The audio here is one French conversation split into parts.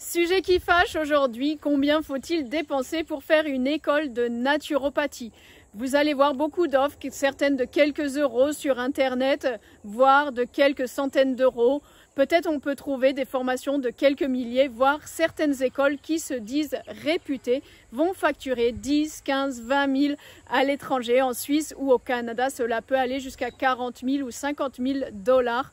Sujet qui fâche aujourd'hui, combien faut-il dépenser pour faire une école de naturopathie? Vous allez voir beaucoup d'offres, certaines de quelques euros sur Internet, voire de quelques centaines d'euros. Peut-être on peut trouver des formations de quelques milliers, voire certaines écoles qui se disent réputées vont facturer 10, 15, 20 000 à l'étranger, en Suisse ou au Canada. Cela peut aller jusqu'à 40 000 ou 50 000 dollars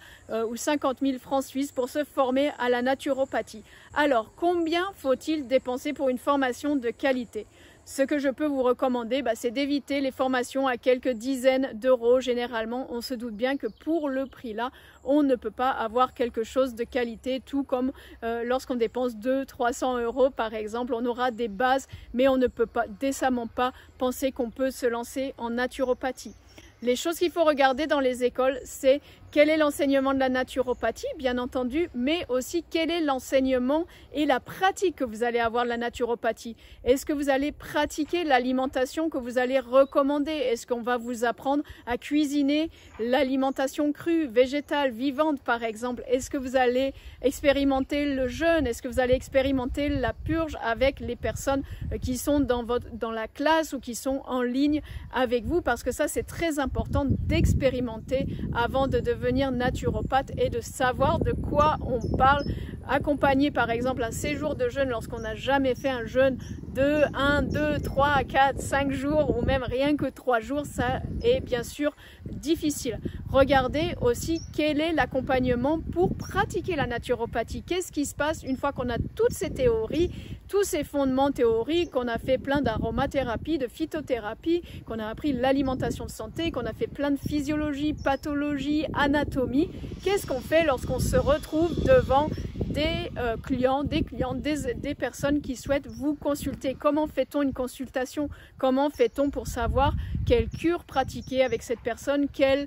ou 50 000 francs suisses pour se former à la naturopathie. Alors, combien faut-il dépenser pour une formation de qualité ? Ce que je peux vous recommander, c'est d'éviter les formations à quelques dizaines d'euros. Généralement, on se doute bien que pour le prix-là, on ne peut pas avoir quelque chose de qualité, tout comme lorsqu'on dépense 200-300 euros par exemple, on aura des bases, mais on ne peut pas décemment pas penser qu'on peut se lancer en naturopathie. Les choses qu'il faut regarder dans les écoles, c'est quel est l'enseignement de la naturopathie, bien entendu, mais aussi quel est l'enseignement et la pratique que vous allez avoir de la naturopathie. Est-ce que vous allez pratiquer l'alimentation que vous allez recommander? Est-ce qu'on va vous apprendre à cuisiner l'alimentation crue, végétale, vivante par exemple? Est-ce que vous allez expérimenter le jeûne? Est-ce que vous allez expérimenter la purge avec les personnes qui sont dans la classe ou qui sont en ligne avec vous? Parce que ça, c'est très important d'expérimenter avant de devenir naturopathe et de savoir de quoi on parle. Accompagner par exemple un séjour de jeûne lorsqu'on n'a jamais fait un jeûne de 1, 2, 3, 4, 5 jours ou même rien que 3 jours, ça est bien sûr difficile. Regardez aussi quel est l'accompagnement pour pratiquer la naturopathie. Qu'est-ce qui se passe une fois qu'on a toutes ces théories, tous ces fondements théoriques, qu'on a fait plein d'aromathérapie, de phytothérapie, qu'on a appris l'alimentation de santé, qu'on a fait plein de physiologie, pathologie, anatomie. Qu'est-ce qu'on fait lorsqu'on se retrouve devant des clients, des personnes qui souhaitent vous consulter? Comment fait-on une consultation? Comment fait-on pour savoir quelle cure pratiquer avec cette personne? Quels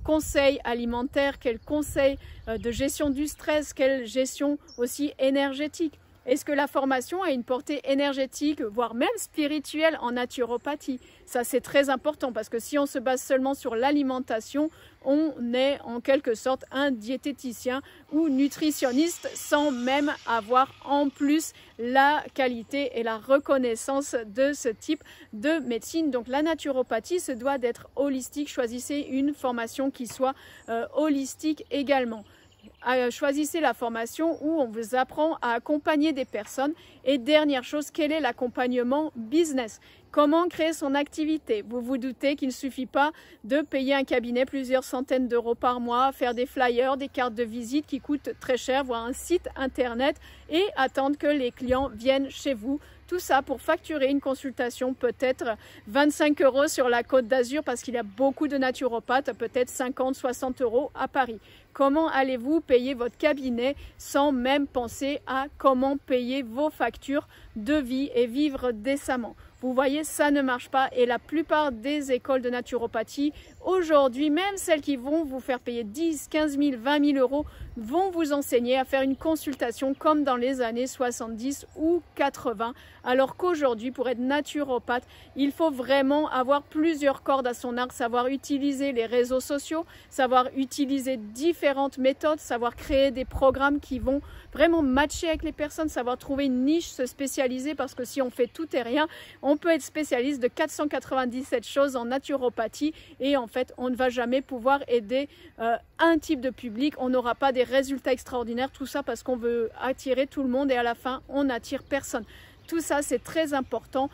conseils alimentaires, quels conseils de gestion du stress, quelle gestion aussi énergétique? Est-ce que la formation a une portée énergétique, voire même spirituelle en naturopathie? Ça, c'est très important parce que si on se base seulement sur l'alimentation, on est en quelque sorte un diététicien ou nutritionniste sans même avoir en plus la qualité et la reconnaissance de ce type de médecine. Donc la naturopathie se doit d'être holistique. Choisissez une formation qui soit holistique également. Choisissez la formation où on vous apprend à accompagner des personnes. Et dernière chose, quel est l'accompagnement business? Comment créer son activité? Vous vous doutez qu'il ne suffit pas de payer un cabinet plusieurs centaines d'euros par mois, faire des flyers, des cartes de visite qui coûtent très cher, voire un site internet et attendre que les clients viennent chez vous. Tout ça pour facturer une consultation, peut-être 25 euros sur la Côte d'Azur parce qu'il y a beaucoup de naturopathes, peut-être 50-60 euros à Paris. Comment allez-vous payer votre cabinet sans même penser à comment payer vos factures de vie et vivre décemment? Vous voyez, ça ne marche pas et la plupart des écoles de naturopathie, aujourd'hui, même celles qui vont vous faire payer 10, 15 000, 20 000 euros, vont vous enseigner à faire une consultation comme dans les années 70 ou 80. Alors qu'aujourd'hui, pour être naturopathe, il faut vraiment avoir plusieurs cordes à son arc, savoir utiliser les réseaux sociaux, savoir utiliser différentes méthodes, savoir créer des programmes qui vont vraiment matcher avec les personnes, savoir trouver une niche, se spécialiser parce que si on fait tout et rien, on peut être spécialiste de 497 choses en naturopathie et en fait, on ne va jamais pouvoir aider un type de public. On n'aura pas des résultats extraordinaires, tout ça parce qu'on veut attirer tout le monde et à la fin, on n'attire personne. Tout ça, c'est très important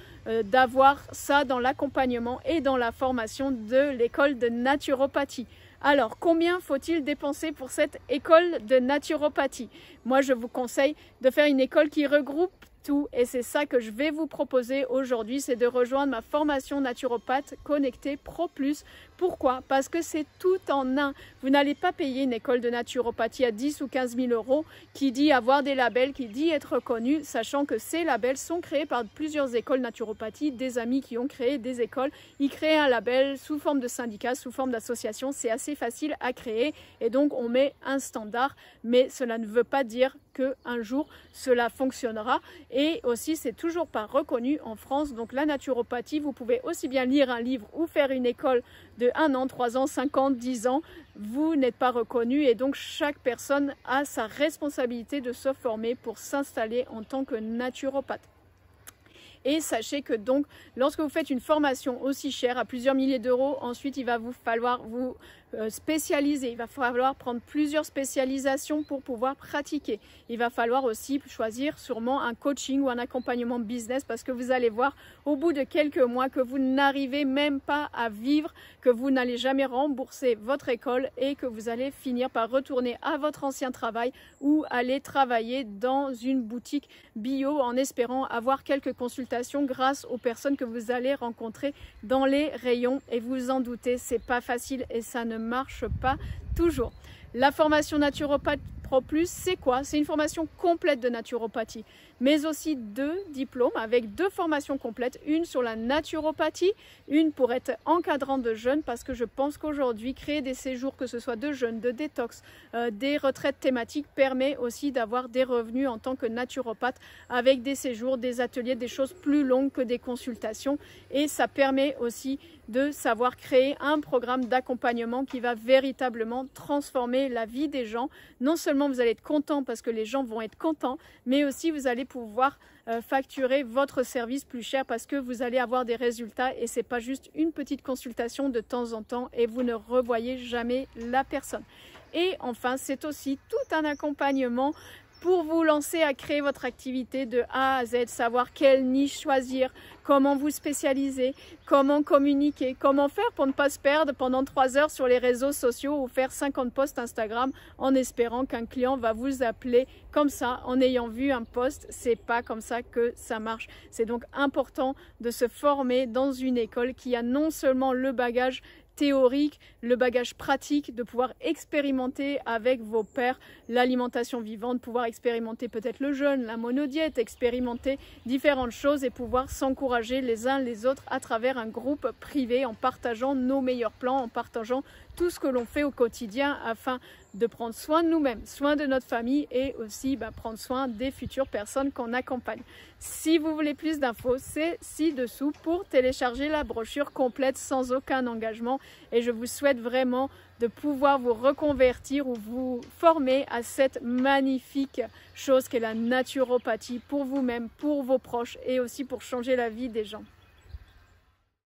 d'avoir ça dans l'accompagnement et dans la formation de l'école de naturopathie. Alors, combien faut-il dépenser pour cette école de naturopathie? Moi, je vous conseille de faire une école qui regroupe tout et c'est ça que je vais vous proposer aujourd'hui, c'est de rejoindre ma formation naturopathe connectée Pro Plus. Pourquoi? Parce que c'est tout en un. Vous n'allez pas payer une école de naturopathie à 10 ou 15 000 euros qui dit avoir des labels, qui dit être reconnu, sachant que ces labels sont créés par plusieurs écoles naturopathie, des amis qui ont créé des écoles. Ils créent un label sous forme de syndicat, sous forme d'association. C'est assez facile à créer et donc on met un standard, mais cela ne veut pas dire qu'un jour cela fonctionnera. Et aussi, c'est toujours pas reconnu en France. Donc la naturopathie, vous pouvez aussi bien lire un livre ou faire une école de 1 an, 3 ans, 5 ans, 10 ans. vous n'êtes pas reconnu et donc chaque personne a sa responsabilité de se former pour s'installer en tant que naturopathe. Et sachez que donc, lorsque vous faites une formation aussi chère, à plusieurs milliers d'euros, ensuite il va vous falloir vous spécialiser. Il va falloir prendre plusieurs spécialisations pour pouvoir pratiquer. Il va falloir aussi choisir sûrement un coaching ou un accompagnement business parce que vous allez voir au bout de quelques mois que vous n'arrivez même pas à vivre, que vous n'allez jamais rembourser votre école et que vous allez finir par retourner à votre ancien travail ou aller travailler dans une boutique bio en espérant avoir quelques consultations grâce aux personnes que vous allez rencontrer dans les rayons. Et vous vous en doutez, c'est pas facile et ça ne marche pas toujours. La formation Naturopathe Pro Plus, c'est quoi? C'est une formation complète de naturopathie, mais aussi 2 diplômes avec 2 formations complètes, une sur la naturopathie, une pour être encadrant de jeunes, parce que je pense qu'aujourd'hui, créer des séjours, que ce soit de jeûne, de détox, des retraites thématiques, permet aussi d'avoir des revenus en tant que naturopathe avec des séjours, des ateliers, des choses plus longues que des consultations. Et ça permet aussi de savoir créer un programme d'accompagnement qui va véritablement transformer la vie des gens. Non seulement vous allez être content parce que les gens vont être contents, mais aussi vous allez pouvoir facturer votre service plus cher parce que vous allez avoir des résultats et c'est pas juste une petite consultation de temps en temps et vous ne revoyez jamais la personne. Et enfin, c'est aussi tout un accompagnement pour vous lancer à créer votre activité de A à Z, savoir quelle niche choisir, comment vous spécialiser, comment communiquer, comment faire pour ne pas se perdre pendant 3 heures sur les réseaux sociaux ou faire 50 posts Instagram en espérant qu'un client va vous appeler comme ça en ayant vu un post. C'est pas comme ça que ça marche. C'est donc important de se former dans une école qui a non seulement le bagage théorique, le bagage pratique, de pouvoir expérimenter avec vos pairs l'alimentation vivante, pouvoir expérimenter peut-être le jeûne, la monodiète, expérimenter différentes choses et pouvoir s'encourager les uns les autres à travers un groupe privé en partageant nos meilleurs plans, en partageant tout ce que l'on fait au quotidien afin de prendre soin de nous-mêmes, soin de notre famille et aussi prendre soin des futures personnes qu'on accompagne. Si vous voulez plus d'infos, c'est ci-dessous pour télécharger la brochure complète sans aucun engagement et je vous souhaite vraiment de pouvoir vous reconvertir ou vous former à cette magnifique chose qu'est la naturopathie pour vous-même, pour vos proches et aussi pour changer la vie des gens.